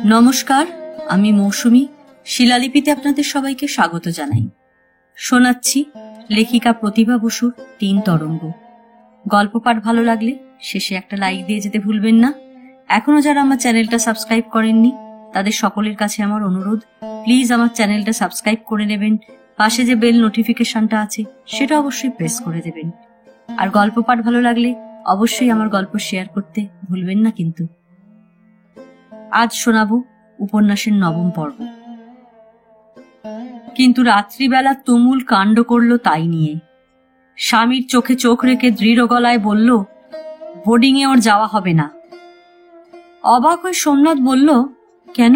নমস্কার, আমি মৌসুমী। শিলালিপিতে আপনাদের সবাইকে স্বাগত জানাই। শোনাচ্ছি লেখিকা প্রতিভা বসুর ৩ তরঙ্গ। গল্প পাঠ ভালো লাগলে শেষে একটা লাইক দিয়ে যেতে ভুলবেন না। এখনো যারা আমার চ্যানেলটা সাবস্ক্রাইব করেননি তাদের সকলের কাছে আমার অনুরোধ, প্লিজ আমার চ্যানেলটা সাবস্ক্রাইব করে নেবেন। পাশে যে বেল নোটিফিকেশনটা আছে সেটা অবশ্যই প্রেস করে দেবেন। আর গল্প পাঠ ভালো লাগলে অবশ্যই আমার গল্প শেয়ার করতে ভুলবেন না কিন্তু। আজ শোনাবো উপন্যাসের ৯ম পর্ব। কিন্তু রাত্রিবেলা তুমুল কাণ্ড করল তাই নিয়ে। স্বামীর চোখে চোখ রেখে দৃঢ় গলায় বলল, বোর্ডিংয়ে ওর যাওয়া হবে না। অবাক হয়ে সোমনাথ বলল, কেন?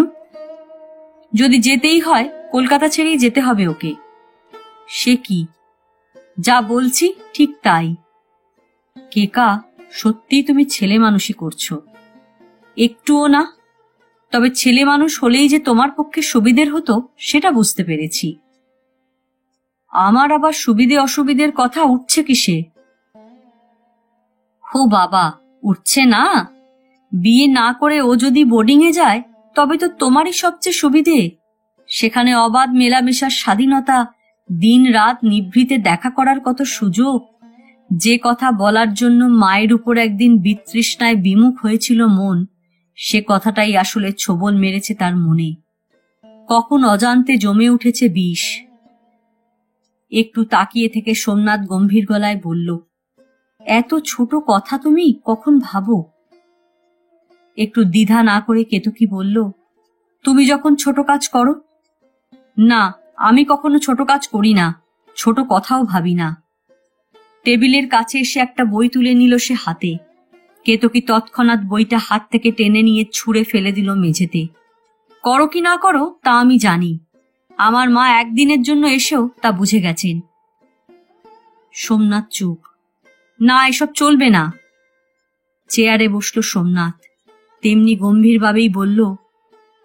যদি যেতেই হয় কলকাতা ছেড়েই যেতে হবে ওকে। সে কি? যা বলছি ঠিক তাই। কেকা, সত্যিই তুমি ছেলে মানুষই করছো। একটুও না। তবে ছেলে মানুষ হলেই যে তোমার পক্ষে সুবিধের হতো সেটা বুঝতে পেরেছি। আমার আবার সুবিধে অসুবিধের কথা উঠছে কিসে? হো বাবা, উঠছে না? বিয়ে না করে ও যদি বোর্ডিংয়ে যায় তবে তো তোমারই সবচেয়ে সুবিধে। সেখানে অবাধ মেলামেশার স্বাধীনতা, দিন রাত নিভৃতে দেখা করার কত সুযোগ। যে কথা বলার জন্য মায়ের উপর একদিন বিতৃষ্ণায় বিমুখ হয়েছিল মন, সে কথাটাই আসলে ছোবল মেরেছে তার মনে। কখন অজান্তে জমে উঠেছে বিষ। একটু তাকিয়ে থেকে সোমনাথ গম্ভীর গলায় বলল, এত ছোট কথা তুমি কখন ভাবো? একটু দ্বিধা না করে কেতকী বলল, তুমি যখন ছোট কাজ করো। না, আমি কখনো ছোট কাজ করি না, ছোট কথাও ভাবি না। টেবিলের কাছে এসে একটা বই তুলে নিল সে হাতে। কেতকী তৎক্ষণাৎ বইটা হাত থেকে টেনে নিয়ে ছুঁড়ে ফেলে দিল মেঝেতে। করো কি না করো তা আমি জানি। আমার মা একদিনের জন্য এসেও তা বুঝে গেছেন। সোমনাথ চুপ। না, এসব চলবে না। চেয়ারে বসল সোমনাথ। তেমনি গম্ভীরভাবেই বলল,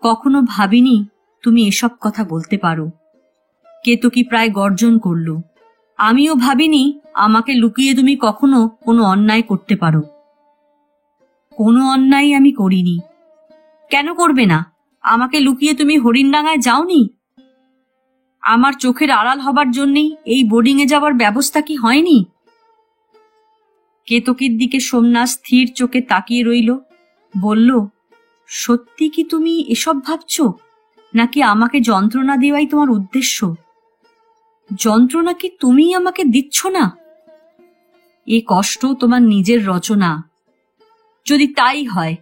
কখনো ভাবিনি তুমি এসব কথা বলতে পারো। কেতকী প্রায় গর্জন করল। আমিও ভাবিনি আমাকে লুকিয়ে তুমি কখনো কোনো অন্যায় করতে পারো। কোনো অন্যায় আমি করিনি। কেন করবে না? আমাকে লুকিয়ে তুমি হরিণডাঙ্গায় যাওনি? আমার চোখের আড়াল হবার জন্যই এই বোর্ডিংয়ে যাওয়ার ব্যবস্থা কি হয়নি? কেতকীর দিকে সোমনাথ স্থির চোখে তাকিয়ে রইল। বলল, সত্যি কি তুমি এসব ভাবছ, নাকি আমাকে যন্ত্রণা দেওয়াই তোমার উদ্দেশ্য? যন্ত্রণা কি তুমি আমাকে দিচ্ছ না? এ কষ্ট তোমার নিজের রচনা। যদি তাই হয়,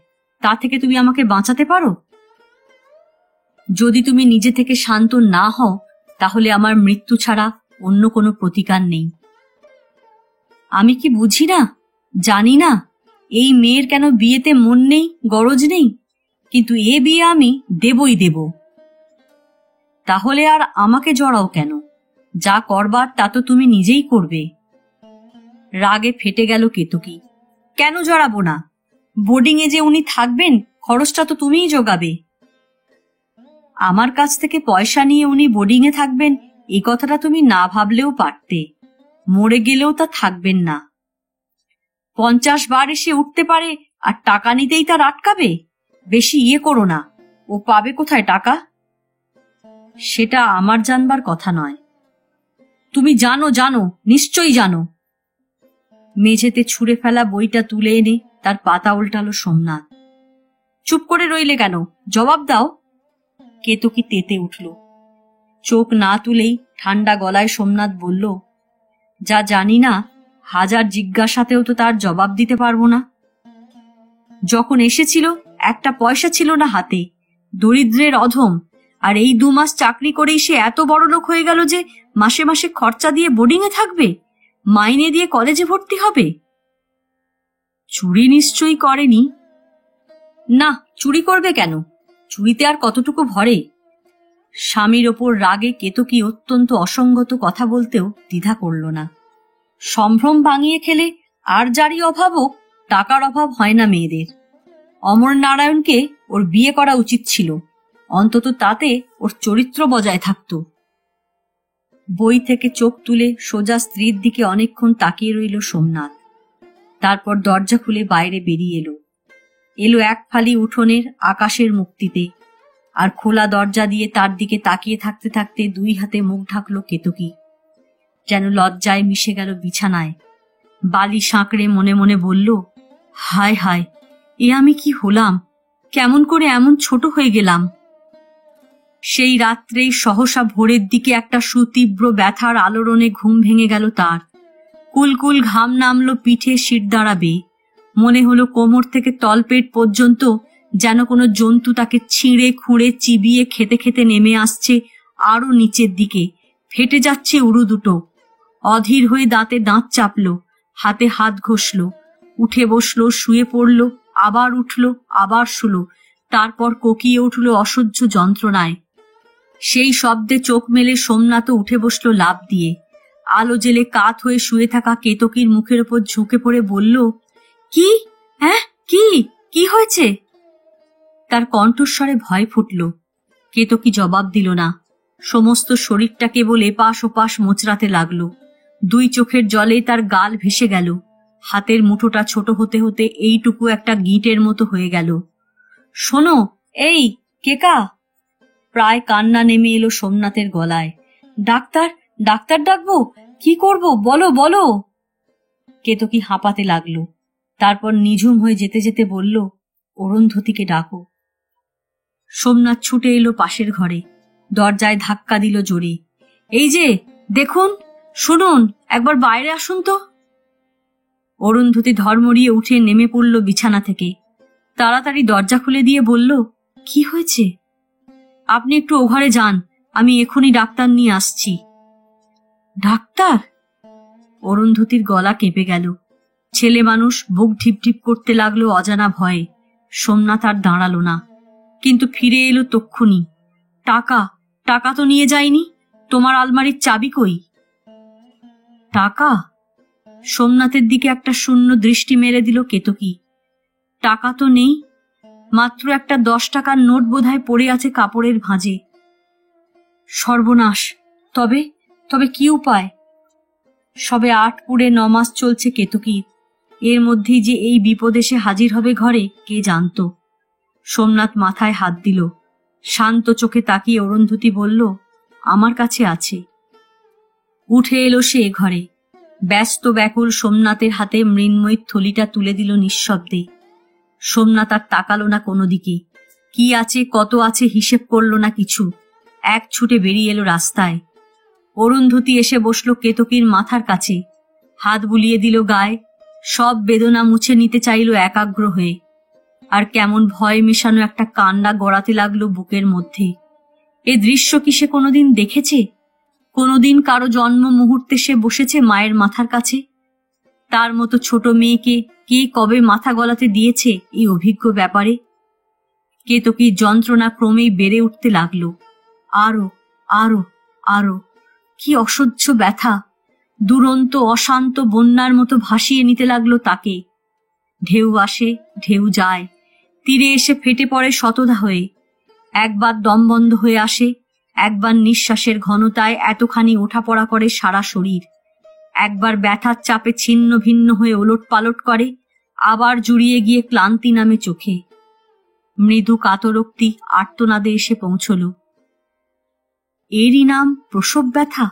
তা থেকে তুমি আমাকে বাঁচাতে পারো? যদি তুমি নিজে থেকে শান্ত না হও তাহলে আমার মৃত্যু ছাড়া অন্য কোনো প্রতিকার নেই। আমি কি বুঝি না, জানি না এই মেয়ের কেন বিয়েতে মন নেই, গরজ নেই, কিন্তু এ বিয়ে আমি দেবই দেব। তাহলে আর আমাকে জড়াও কেন? যা করবার তা তো তুমি নিজেই করবে। রাগে ফেটে গেল কেতকী। কেন জড়াবো না? বোর্ডিংয়ে যে উনি থাকবেন খরচটা তো তুমিই জোগাবে। আমার কাছ থেকে পয়সা নিয়ে উনি বোর্ডিংয়ে থাকবেন এই কথাটা তুমি না ভাবলেও পারতে। মরে গেলেও তা থাকবেন না। 50 বার এসে উঠতে পারে আর টাকা নিতেই তার আটকাবে? বেশি ইয়ে করো না। ও পাবে কোথায় টাকা? সেটা আমার জানবার কথা নয়। তুমি জানো, জানো, নিশ্চয়ই জানো। মেঝেতে ছুঁড়ে ফেলা বইটা তুলে এনে তার পাতা উল্টালো সোমনাথ। চুপ করে রইলে কেন? জবাব দাও। কেতকী তেতে উঠল। চোখ না তুলেই ঠান্ডা গলায় সোমনাথ বলল, যা জানি না 1000 জিজ্ঞাসাতেও তো তার জবাব দিতে পারবো না। যখন এসেছিল একটা পয়সা ছিল না হাতে, দরিদ্রের অধম, আর এই 2 মাস চাকরি করেই সে এত বড় লোক হয়ে গেল যে মাসে মাসে খরচা দিয়ে বোর্ডিংয়ে থাকবে, মাইনে দিয়ে কলেজে ভর্তি হবে। চুরি নিশ্চয়ই করেনি। না, চুরি করবে কেন? চুরিতে আর কতটুকু ভরে? স্বামীর ওপর রাগে কেতকী অত্যন্ত অসঙ্গত কথা বলতেও দ্বিধা করল না। সম্ভ্রম ভাঙিয়ে খেলে আর যারই অভাবও, টাকার অভাব হয় না মেয়েদের। অমরনারায়ণকে ওর বিয়ে করা উচিত ছিল, অন্তত তাতে ওর চরিত্র বজায় থাকত। বই থেকে চোখ তুলে সোজা স্ত্রীর দিকে অনেকক্ষণ তাকিয়ে রইল সোমনাথ। তারপর দরজা খুলে বাইরে বেরিয়ে এলো। এক ফালি উঠোনের আকাশের মুক্তিতে আর খোলা দরজা দিয়ে তার দিকে তাকিয়ে থাকতে থাকতে দুই হাতে মুখ ঢাকলো কেতকী। যেন লজ্জায় মিশে গেল বিছানায়। বালি সাঁকড়ে মনে মনে বলল, হায় হায়, এ আমি কি হলাম? কেমন করে এমন ছোট হয়ে গেলাম? সেই রাত্রেই সহসা ভোরের দিকে একটা সুতীব্র ব্যথার আলোড়নে ঘুম ভেঙে গেল তার। কুলকুল ঘাম নামলো পিঠে শিরদাঁড়া বেয়ে। মনে হলো কোমর থেকে তলপেট পর্যন্ত যেন কোনো জন্তু তাকে ছিঁড়ে খুঁড়ে চিবিয়ে খেতে খেতে নেমে আসছে আরো নিচের দিকে, ফেটে যাচ্ছে উড়ু দুটো। অধীর হয়ে দাঁতে দাঁত চাপলো, হাতে হাত ঘষল, উঠে বসলো, শুয়ে পড়ল, আবার উঠল, আবার শুলো, তারপর কোকিয়ে উঠল অসহ্য যন্ত্রণায়। সেই শব্দে চোখ মেলে সোমনাথ উঠে বসলো লাফ দিয়ে। আলো জেলে কাত হয়ে শুয়ে থাকা কেতকীর মুখের ওপর ঝুঁকে পড়ে বলল, কি? হ্যাঁ, কি কি হয়েছে? তার কণ্ঠস্বরে ভয় ফুটল। কেতকী জবাব দিল না। সমস্ত শরীরটা কেবল এপাশ ওপাশ মোচড়াতে লাগলো। দুই চোখের জলে তার গাল ভেসে গেল। হাতের মুঠোটা ছোট হতে হতে এইটুকু একটা গিঁটের মতো হয়ে গেল। শোনো, এই কেকা! প্রায় কান্না নেমে এলো সোমনাথের গলায়। ডাক্তার, ডাক্তার ডাকবো? কি করব, বলো বলো। কেতকী হাঁপাতে লাগলো। তারপর নিঝুম হয়ে যেতে যেতে বলল, অরুন্ধতীকে ডাকো। সোমনাথ ছুটে এলো পাশের ঘরে। দরজায় ধাক্কা দিল জোরে। এই যে দেখুন, শুনুন, একবার বাইরে আসুন তো। অরুন্ধতী ধর্মড়িয়ে উঠে নেমে পড়ল বিছানা থেকে। তাড়াতাড়ি দরজা খুলে দিয়ে বলল, কি হয়েছে? আপনি একটু ও ঘরে যান, আমি এখনই ডাক্তার নিয়ে আসছি। ডাক্তার? অরুন্ধতীর গলা কেঁপে গেল। ছেলে মানুষ, বুক ঢিপঢিপ করতে লাগলো অজানা ভয়ে। সোমনাথ আর দাঁড়ালো না, কিন্তু ফিরে এলো তক্ষুনি। টাকা, টাকা তো নিয়ে যায়নি? তোমার আলমারির চাবি কই? টাকা? সোমনাথের দিকে একটা শূন্য দৃষ্টি মেরে দিল কেতকী। টাকা তো নেই, মাত্র একটা 10 টাকার নোট বোধহয় পড়ে আছে কাপড়ের ভাঁজে। সর্বনাশ! তবে তবে কি উপায়? সবে 8 পুড়ে 9 মাস চলছে কেতকীর। এর মধ্যেই যে এই বিপদ এসে হাজির হবে ঘরে, কে জানত? সোমনাথ মাথায় হাত দিল। শান্ত চোখে তাকিয়ে অরুন্ধতী বলল, আমার কাছে আছে। উঠে এলো সে ঘরে। ব্যস্ত ব্যাকুল সোমনাথের হাতে মৃন্ময়ীর থলিটা তুলে দিল নিঃশব্দে। সোমনাথ আর তাকালো না কোনো দিকে। কি আছে, কত আছে হিসেব করল না কিছু। এক ছুটে বেরিয়ে এলো রাস্তায়। অরুন্ধতী এসে বসল কেতকীর মাথার কাছে, হাত বুলিয়ে দিল গায়ে। সব বেদনা মুছে নিতে চাইল একাগ্র হয়ে। আর কেমন ভয় মেশানো একটা কান্না গড়াতে লাগলো বুকের মধ্যে। এ দৃশ্য কি সে কোনোদিন দেখেছে? কোনোদিন কারো জন্ম মুহূর্তে সে বসেছে মায়ের মাথার কাছে? তার মতো ছোট মেয়েকে কে কবে মাথা গলাতে দিয়েছে এই অভিজ্ঞ ব্যাপারে? কেতকীর যন্ত্রণা ক্রমেই বেড়ে উঠতে লাগলো। আরো, আরো, আরো। কি অসহ্য ব্যথা! দুরন্ত অশান্ত বন্যার মতো ভাসিয়ে নিতে লাগলো তাকে। ঢেউ আসে, ঢেউ যায়, তীরে এসে ফেটে পড়ে শতধা হয়ে। একবার দম বন্ধ হয়ে আসে, একবার নিঃশ্বাসের ঘনতায় এতখানি ওঠাপড়া করে সারা শরীর। একবার ব্যথার চাপে ছিন্ন ভিন্ন হয়ে ওলট পালট করে, আবার জুড়িয়ে গিয়ে ক্লান্তি নামে চোখে। মৃদু কাতরোক্তি আর্তনাদে এসে পৌঁছল। এরই নাম প্রসব ব্যথা?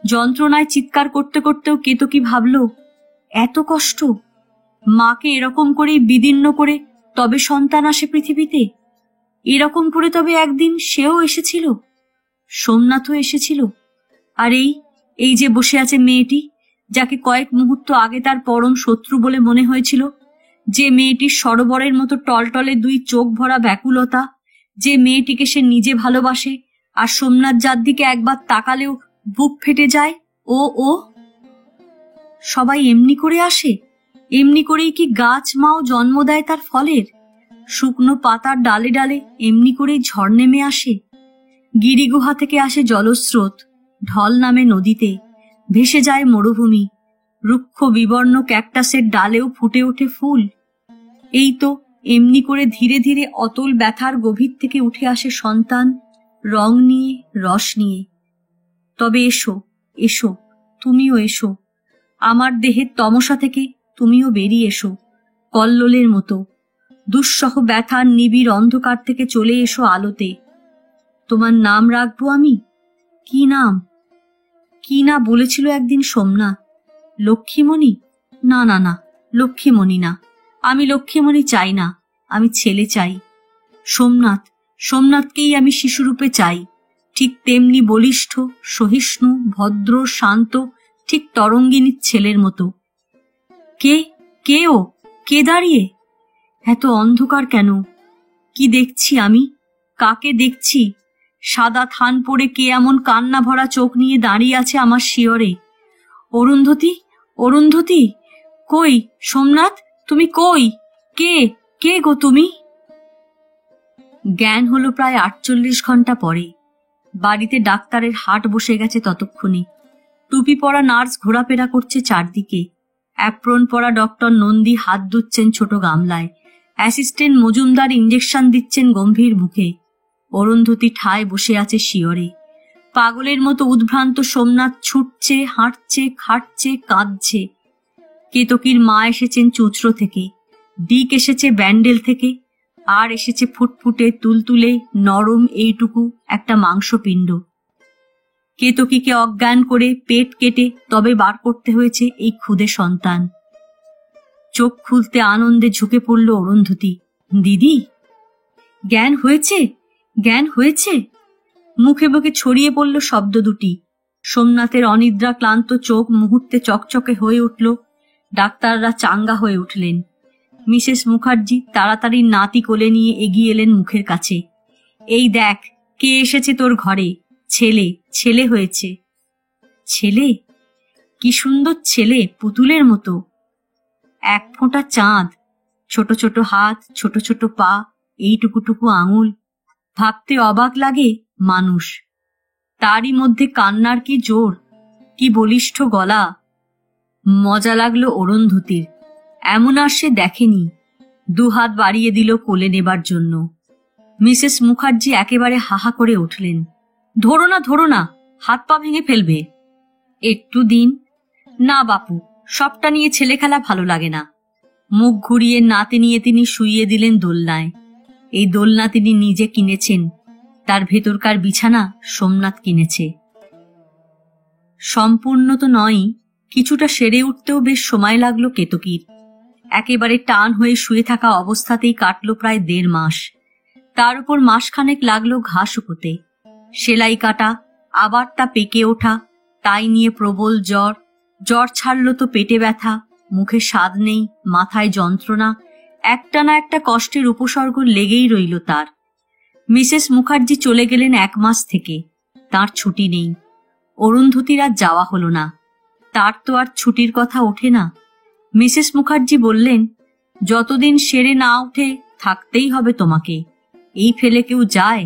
যন্ত্রণায় চিৎকার করতে করতেও কেতকী ভাবল, এত কষ্ট! মাকে এরকম করেই বিদীর্ণ করে তবে সন্তান আসে পৃথিবীতে। এরকম করে তবে একদিন সেও এসেছিল, সোমনাথও এসেছিল। আর এই যে বসে আছে মেয়েটি, যাকে কয়েক মুহূর্ত আগে তার পরম শত্রু বলে মনে হয়েছিল, যে মেয়েটির সরোবরের মতো টলটলে 2 চোখ ভরা ব্যাকুলতা, যে মেয়েটিকে সে নিজে ভালোবাসে, আর সোমনাথ যার দিকে একবার তাকালেও বুক ফেটে যায়। ও সবাই এমনি করে আসে? এমনি করেই কি গাছ মাও জন্ম দেয় তার ফলের? শুকনো পাতার ডালে ডালে এমনি করেই ঝড় নেমে আসে? গিরিগুহা থেকে আসে জলস্রোত, ঢল নামে নদীতে, ভেসে যায় মরুভূমি, রুক্ষ বিবর্ণ ক্যাকটাসের ডালেও ফুটে ওঠে ফুল। এই তো এমনি করে ধীরে ধীরে অতল ব্যথার গভীর থেকে উঠে আসে সন্তান, রং নিয়ে, রস নিয়ে। তবে এসো, এসো, তুমিও এসো। আমার দেহের তমসা থেকে তুমিও বেরিয়ে এসো, কল্লোলের মতো। দুঃসহ ব্যথার নিবিড় অন্ধকার থেকে চলে এসো আলোতে। তোমার নাম রাখবো আমি। কি নাম? কি না বলেছিল একদিন সোমনাথ? লক্ষ্মীমণি? না না না, লক্ষ্মীমণি না। আমি লক্ষ্মীমণি চাই না, আমি ছেলে চাই। সোমনাথ, সোমনাথকেই আমি শিশুরূপে চাই, ঠিক তেমনি বলিষ্ঠ, সহিষ্ণু, ভদ্র, শান্ত, ঠিক তরঙ্গিনীর ছেলের মতো। কে? কে ও? কে দাঁড়িয়ে? এত অন্ধকার কেন? কি দেখছি আমি? কাকে দেখছি? সাদা থান পরে কে এমন কান্না ভরা চোখ নিয়ে দাঁড়িয়ে আছে আমার শিয়রে? অরুন্ধতী, অরুন্ধতী, কই? সোমনাথ, তুমি কই? কে? কে গো তুমি? জ্ঞান হলো প্রায় 48 ঘন্টা পরে। বাড়িতে ডাক্তারের হাট বসে গেছে ততক্ষণে। টুপি পরা নার্স ঘোরাফেরা করছে চারদিকে। অ্যাপ্রন পরা ডক্টর নন্দী হাত ধুচ্ছেন ছোট গামলায়। অ্যাসিস্ট্যান্ট মজুমদার ইঞ্জেকশন দিচ্ছেন গম্ভীর মুখে। অরুন্ধতী ঠায় বসে আছে শিয়রে। পাগলের মতো উদ্ভ্রান্ত সোমনাথ ছুটছে, হাঁটছে, খাটছে, কাঁদছে। কেতকীর মা এসেছেন চুঁচড়ো থেকে, ডিক এসেছে ব্যান্ডেল থেকে, আর এসেছে ফুটফুটে তুলতুলে নরম এইটুকু একটা মাংসপিণ্ড। কেতকীকে অজ্ঞান করে পেট কেটে তবে বার করতে হয়েছে এই ক্ষুদে সন্তান। চোখ খুলতে আনন্দে ঝুঁকে পড়ল অরুন্ধতী। দিদি, জ্ঞান হয়েছে? জ্ঞান হয়েছে? মুখে মুখে ছড়িয়ে পড়ল শব্দ দুটি। সোমনাথের অনিদ্রা ক্লান্ত চোখ মুহূর্তে চকচকে হয়ে উঠল। ডাক্তাররা চাঙ্গা হয়ে উঠলেন। মিসেস মুখার্জি তাড়াতাড়ি নাতি কোলে নিয়ে এগিয়ে এলেন মুখের কাছে। এই দেখ, কে এসেছে তোর ঘরে। ছেলে, ছেলে হয়েছে। ছেলে? কি সুন্দর ছেলে, পুতুলের মতো। এক ফোঁটা চাঁদ, ছোট ছোট হাত, ছোট ছোট পা, এইটুকুটুকু আঙুল। ভাবতে অবাক লাগে মানুষ। তারই মধ্যে কান্নার কি জোর, কি বলিষ্ঠ গলা। মজা লাগলো অরুন্ধতীর। এমন আর সে দেখেনি। দুহাত বাড়িয়ে দিল কোলে নেবার জন্য। মিসেস মুখার্জি একেবারে হাহা করে উঠলেন। ধরো না, ধরো না, হাত পা ভেঙে ফেলবে। একটু দিন। না বাপু, সবটা নিয়ে ছেলে খেলা ভালো লাগে না। মুখ ঘুরিয়ে নাতে নিয়ে তিনি শুইয়ে দিলেন দোলনায়। এই দোলনা তিনি নিজে কিনেছেন, তার ভেতরকার বিছানা সোমনাথ কিনেছে। সম্পূর্ণ তো নয়, কিছুটা সেরে উঠতেও বেশ সময় লাগলো কেতকীর। একেবারে টান হয়ে শুয়ে থাকা অবস্থাতেই কাটল প্রায় 1.5 মাস। তার উপর মাসখানেক লাগলো ঘা শুকোতে। সেলাই কাটা, আবার তা পেকে ওঠা, তাই নিয়ে প্রবল জ্বর। জ্বর ছাড়ল তো পেটে ব্যথা, মুখে স্বাদ নেই, মাথায় যন্ত্রণা। একটা না একটা কষ্টের উপসর্গ লেগেই রইল তার। মিসেস মুখার্জি চলে গেলেন 1 মাস থেকে। তার ছুটি নেই। অরুন্ধতীর আর যাওয়া হলো না। তার তো আর ছুটির কথা ওঠে না। মিসেস মুখার্জি বললেন, যতদিন সেরে না উঠে থাকতেই হবে তোমাকে। এই ফেলে কেউ যায়?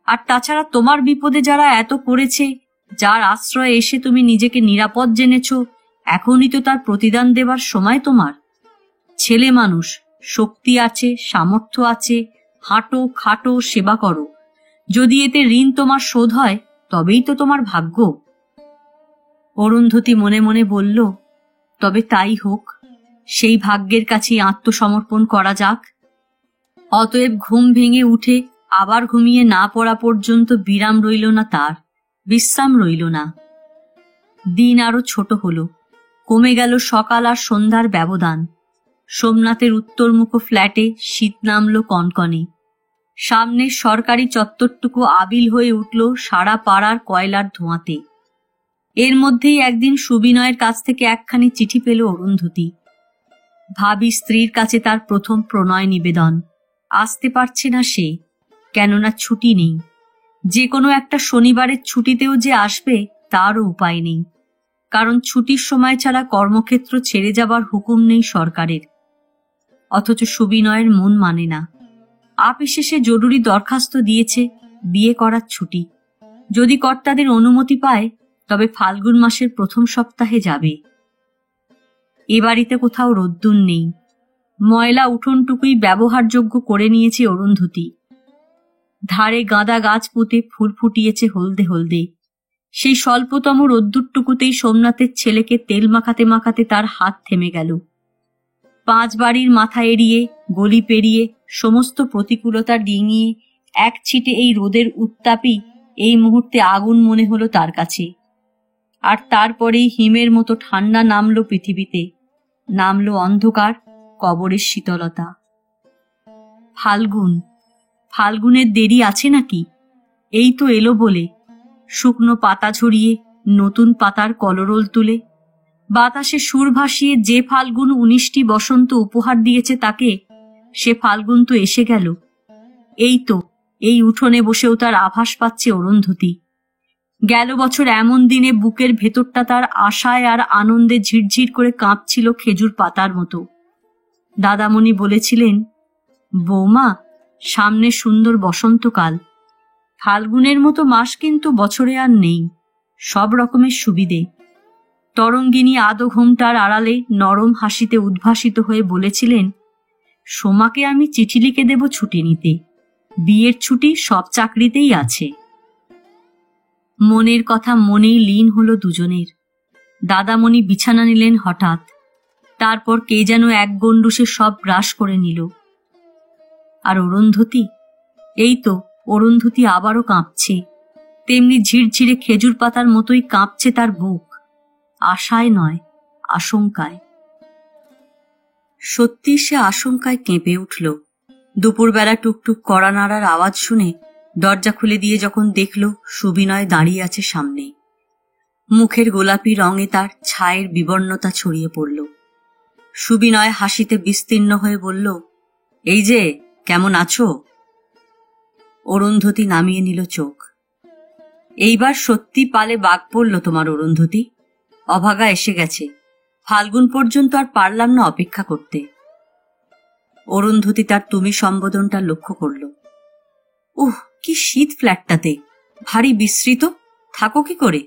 আর তাছাড়া তোমার বিপদে যারা এত করেছে, যার আশ্রয়ে এসে তুমি নিজেকে নিরাপদ জেনেছ, এখনই তো তার প্রতিদান দেবার সময় তোমার। ছেলে মানুষ, শক্তি আছে, সামর্থ্য আছে, হাঁটো, খাটো, সেবা করো। যদি এতে ঋণ তোমার শোধ হয়, তবেই তো তোমার ভাগ্য। অরুন্ধতী মনে মনে বলল, তবে তাই হোক, সেই ভাগ্যের কাছেই আত্মসমর্পণ করা যাক। অতএব ঘুম ভেঙে উঠে আবার ঘুমিয়ে না পড়া পর্যন্ত বিরাম রইল না তার, বিশ্রাম রইল না। দিন আরো ছোট হলো। কমে গেল সকাল আর সন্ধ্যার ব্যবধান। সোমনাথের উত্তরমুখ ফ্ল্যাটে শীত নামল কনকনে। সামনের সরকারি চত্বরটুকু আবিল হয়ে উঠল সারা পাড়ার কয়লার ধোঁয়াতে। এর মধ্যেই একদিন সুবিনয়ের কাছ থেকে একখানি চিঠি পেল অরুন্ধতী। ভাবী স্ত্রীর কাছে তার প্রথম প্রণয় নিবেদন। আসতে পারছে না সে, কেননা ছুটি নেই। যে কোনো একটা শনিবারের ছুটিতেও যে আসবে তারও উপায় নেই, কারণ ছুটির সময় ছাড়া কর্মক্ষেত্র ছেড়ে যাবার হুকুম নেই সরকারের। অথচ সুবিনয়ের মন মানে না। আপিসে সে জরুরি দরখাস্ত দিয়েছে বিয়ে করার ছুটি। যদি কর্তাদের অনুমতি পায় তবে ফাল্গুন মাসের প্রথম সপ্তাহে যাবে। এ বাড়িতে কোথাও রোদ্দুর নেই। ময়লা উঠোনটুকুই ব্যবহারযোগ্য করে নিয়েছে অরুন্ধতী। ধারে গাঁদা গাছ পুঁতে ফুল ফুটিয়েছে হলদে হলদে। সেই স্বল্পতম রোদ্দুরটুকুতেই সোমনাথের ছেলেকে তেল মাখাতে মাখাতে তার হাত থেমে গেল। 5 বাড়ির মাথা এড়িয়ে, গলি পেরিয়ে, সমস্ত প্রতিকূলতা ডিঙিয়ে এক ছিটে এই রোদের উত্তাপই এই মুহূর্তে আগুন মনে হলো তার কাছে। আর তারপরেই হিমের মতো ঠান্ডা নামলো পৃথিবীতে, নামলো অন্ধকার, কবরের শীতলতা। ফাল্গুন, ফাল্গুনের দেরি আছে নাকি? এই তো এলো বলে, শুকনো পাতা ঝরিয়ে নতুন পাতার কলরোল তুলে, বাতাসে সুর ভাসিয়ে যে ফাল্গুন 19টি বসন্ত উপহার দিয়েছে তাকে, সে ফাল্গুন তো এসে গেল। এই তো, এই উঠোনে বসেও তার আভাস পাচ্ছে অরুন্ধতী। গেল বছর এমন দিনে বুকের ভেতরটা তার আশায় আর আনন্দে ঝিরঝির করে কাঁপছিল খেজুর পাতার মতো। দাদামণি বলেছিলেন, বৌমা, সামনে সুন্দর বসন্তকাল। ফাল্গুনের মতো মাস কিন্তু বছরে আর নেই, সব রকমের সুবিধে। তরঙ্গিনী আদো ঘোমটার আড়ালে নরম হাসিতে উদ্ভাসিত হয়ে বলেছিলেন, সোমাকে আমি চিঠি লিখে দেব ছুটি নিতে, বিয়ের ছুটি সব চাকরিতেই আছে। মনের কথা মনেই লীন হলো দুজনের। দাদামণি বিছানা নিলেন হঠাৎ, তারপর কে যেন এক গণ্ডুসে সব গ্রাস করে নিল। আর অরুন্ধতী, এই তো অরুন্ধতী আবারও কাঁপছে, তেমনি ঝিরঝিরে খেজুর পাতার মতোই কাঁপছে তার বুক, আশায় নয়, আশঙ্কায়। সত্যি সে আশঙ্কায় কেঁপে উঠল। দুপুরবেলা টুকটুক কড়া নাড়ার আওয়াজ শুনে দরজা খুলে দিয়ে যখন দেখল সুবিনয় দাঁড়িয়ে আছে সামনে, মুখের গোলাপি রঙে তার ছায়ের বিবর্ণতা ছড়িয়ে পড়ল। সুবিনয় হাসিতে বিস্তীর্ণ হয়ে বলল, এই যে, কেমন আছো? অরুন্ধতী নামিয়ে নিল চোখ। এইবার সত্যি পালে বাগ পড়ল তোমার অরুন্ধতী, অভাগা এসে গেছে, ফাল্গুন পর্যন্ত আর পারলাম না অপেক্ষা করতে। অরুন্ধতী তার তুমি সম্বোধনটা লক্ষ্য করল। উহ, কি শীত ফ্ল্যাটটাতে, ভারী বিস্মৃত, থাকো কি করে?